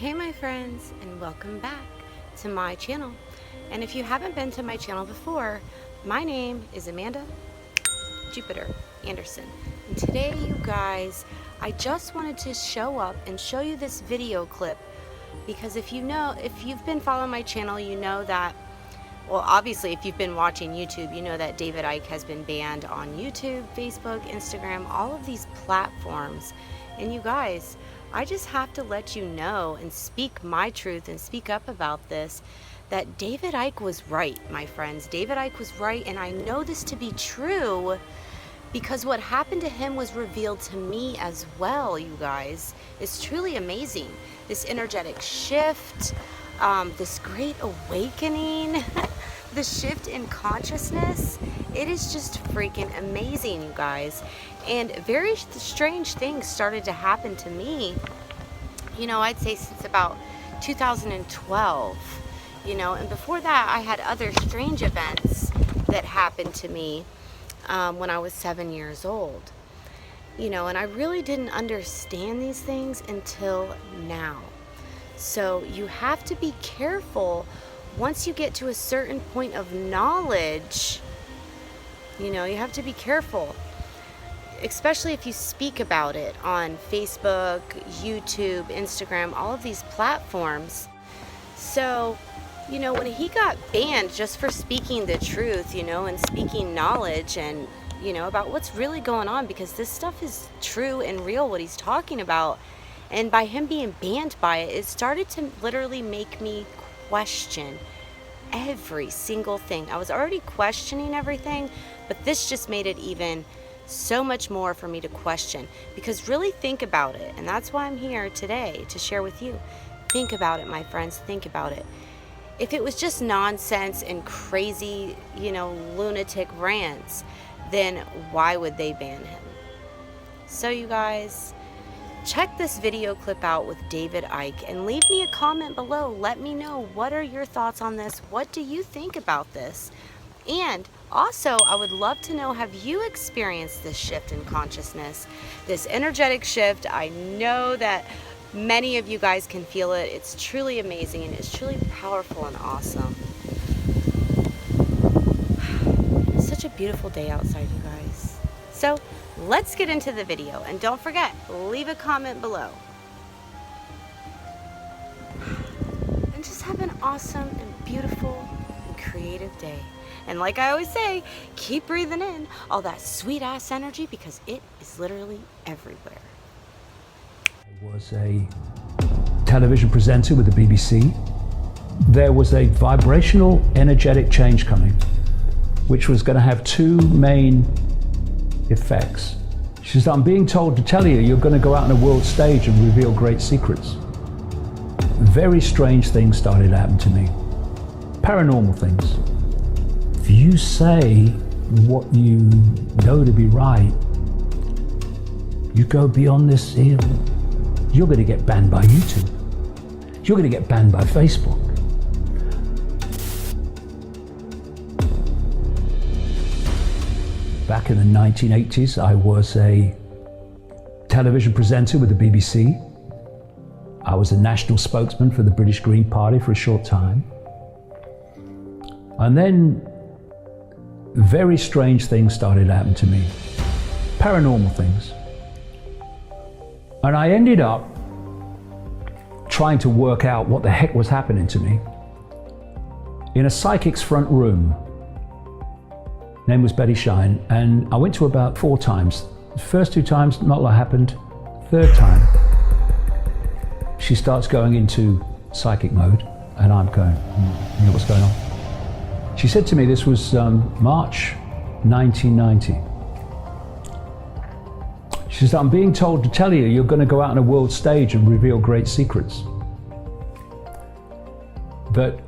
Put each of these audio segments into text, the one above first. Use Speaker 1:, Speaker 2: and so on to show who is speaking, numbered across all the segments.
Speaker 1: Hey my friends, and welcome back to my channel. And if you haven't been to my channel before, my name is Amanda Jupiter Anderson. And today, you guys, I just wanted to show up and show you this video clip because if you've been following my channel, you know that, well, obviously if you've been watching YouTube, you know that David Icke has been banned on YouTube, Facebook, Instagram, all of these platforms. And you guys, I just have to let you know and speak my truth and speak up about this, that David Icke was right, my friends. David Icke was right, and I know this to be true because what happened to him was revealed to me as well, you guys. It's truly amazing. This energetic shift, this great awakening, the shift in consciousness, it is just freaking amazing, you guys. And very strange things started to happen to me, you know, I'd say since about 2012, you know, and before that I had other strange events that happened to me when I was 7 years old, you know, and I really didn't understand these things until now. So you have to be careful once you get to a certain point of knowledge, you know, you have to be careful, especially if you speak about it on Facebook, YouTube, Instagram, all of these platforms. So, you know, when he got banned just for speaking the truth, you know, and speaking knowledge and, you know, about what's really going on, because this stuff is true and real, what he's talking about. And by him being banned by it, it started to literally make me question every single thing. I was already questioning everything, but this just made it even so much more for me to question, because really think about it. And that's why I'm here today to share with you. Think about it, my friends, think about it. If it was just nonsense and crazy, you know, lunatic rants, then why would they ban him? So you guys, check this video clip out with David Icke and leave me a comment below. Let me know, what are your thoughts on this? What do you think about this? And also, I would love to know, have you experienced this shift in consciousness, this energetic shift? I know that many of you guys can feel it. It's truly amazing and it's truly powerful and awesome. It's such a beautiful day outside, you guys. So let's get into the video, and don't forget, leave a comment below. And just have an awesome and beautiful and creative day. And like I always say, keep breathing in all that sweet ass energy, because it is literally everywhere.
Speaker 2: I was a television presenter with the BBC. There was a vibrational, energetic change coming, which was going to have two main effects. She said, I'm being told to tell you, you're going to go out on a world stage and reveal great secrets. Very strange things started to happen to me. Paranormal things. If you say what you know to be right, you go beyond this here, you're going to get banned by YouTube. You're going to get banned by Facebook. Back in the 1980s, I was a television presenter with the BBC. I was a national spokesman for the British Green Party for a short time. And then very strange things started to happen to me. Paranormal things. And I ended up trying to work out what the heck was happening to me in a psychic's front room. Name was Betty Shine, and I went to about 4 times. The first 2 times, not a lot happened. Third time, she starts going into psychic mode, and I'm going, you know what's going on? She said to me, this was March 1990. She says, I'm being told to tell you, you're going to go out on a world stage and reveal great secrets. That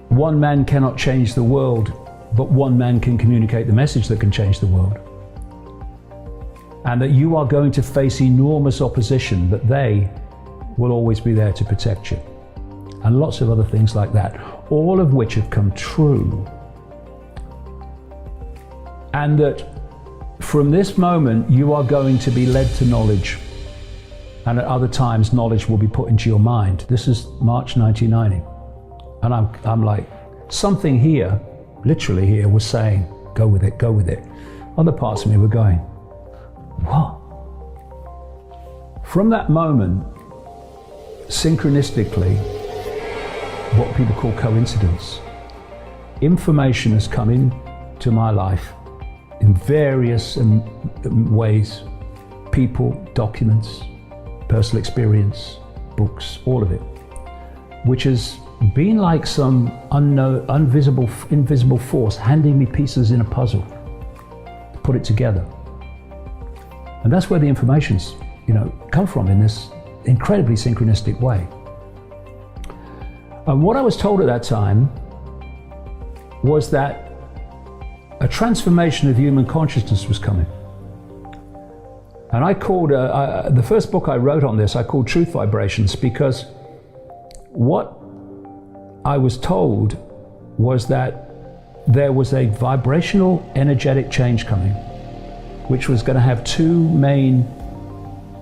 Speaker 2: one man cannot change the world, but one man can communicate the message that can change the world. And that you are going to face enormous opposition, but they will always be there to protect you. And lots of other things like that, all of which have come true. And that from this moment, you are going to be led to knowledge. And at other times, knowledge will be put into your mind. This is March 1990. And I'm like, something here, literally here, was saying, go with it, go with it. Other parts of me were going, what? From that moment, synchronistically, what people call coincidence, information has come into my life in various ways, people, documents, personal experience, books, all of it, which has been like some unknown, invisible force handing me pieces in a puzzle to put it together. And that's where the information's, come from in this incredibly synchronistic way. And what I was told at that time was that a transformation of human consciousness was coming. And I called, the first book I wrote on this, I called Truth Vibrations, because what I was told was that there was a vibrational energetic change coming, which was going to have two main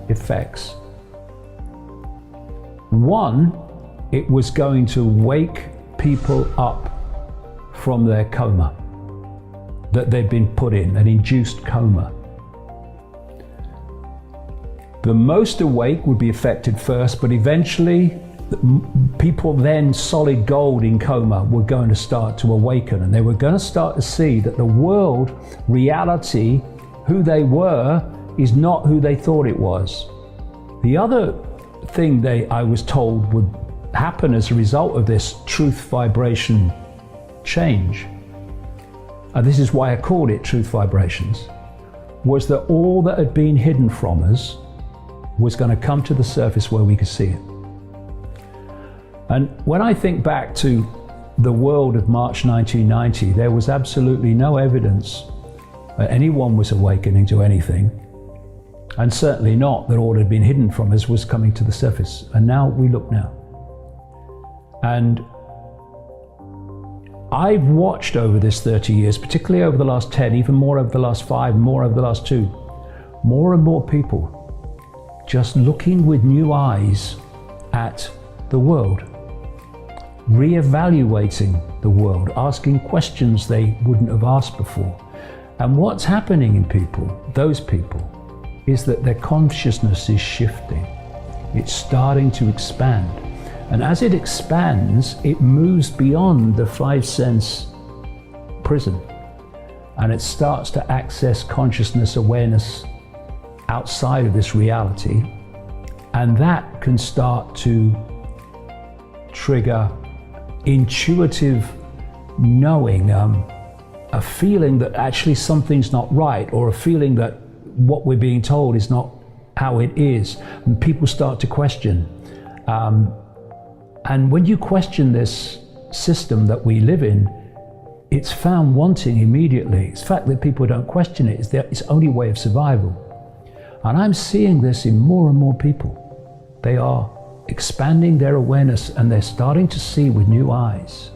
Speaker 2: effects. One, it was going to wake people up from their coma that they'd been put in, an induced coma. The most awake would be affected first, but eventually people then solid gold in coma were going to start to awaken, and they were going to start to see that the world, reality, who they were, is not who they thought it was. The other thing I was told would happen as a result of this truth vibration change, and this is why I called it Truth Vibrations, was that all that had been hidden from us was going to come to the surface where we could see it. And when I think back to the world of March 1990, there was absolutely no evidence that anyone was awakening to anything, and certainly not that all that had been hidden from us was coming to the surface. And now we look now. And I've watched over this 30 years, particularly over the last 10, even more over the last 5, more over the last 2, more and more people just looking with new eyes at the world, re-evaluating the world, asking questions they wouldn't have asked before. And what's happening in people, those people, is that their consciousness is shifting. It's starting to expand. And as it expands, it moves beyond the 5-sense prison. And it starts to access consciousness awareness outside of this reality. And that can start to trigger intuitive knowing, a feeling that actually something's not right, or a feeling that what we're being told is not how it is. And people start to question. And when you question this system that we live in, it's found wanting immediately. It's the fact that people don't question it. It's its only way of survival. And I'm seeing this in more and more people. They are expanding their awareness, and they're starting to see with new eyes.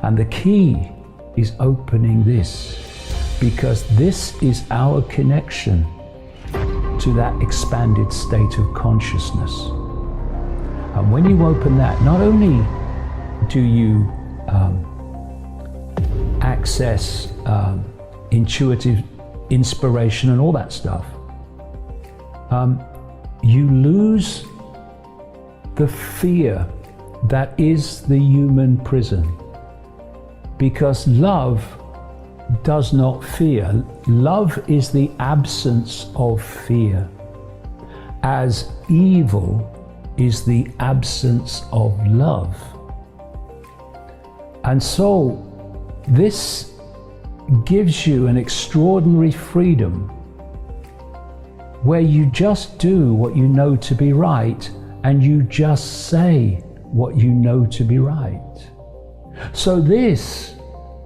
Speaker 2: And the key is opening this, because this is our connection to that expanded state of consciousness. And when you open that, not only do you access intuitive inspiration and all that stuff, you lose the fear that is the human prison. Because love does not fear. Love is the absence of fear, as evil is the absence of love. And so this gives you an extraordinary freedom where you just do what you know to be right, and you just say what you know to be right. So this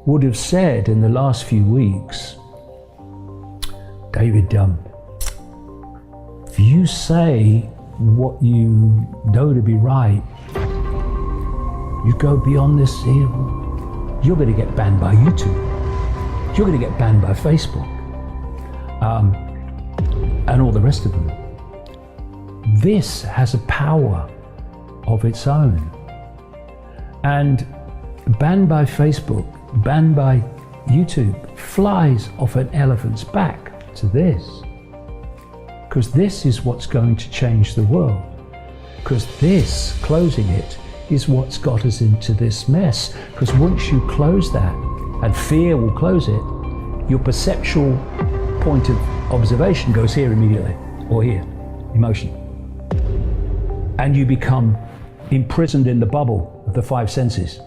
Speaker 2: would have said in the last few weeks, David, if you say what you know to be right, you go beyond this hill, you're going to get banned by YouTube. You're going to get banned by Facebook, and all the rest of them. this has a power of its own. And banned by Facebook, banned by YouTube, flies off an elephant's back to this. Because this is what's going to change the world. Because this, closing it, is what's got us into this mess. Because once you close that, and fear will close it, your perceptual point of observation goes here immediately, or here, emotion. And you become imprisoned in the bubble of the five senses.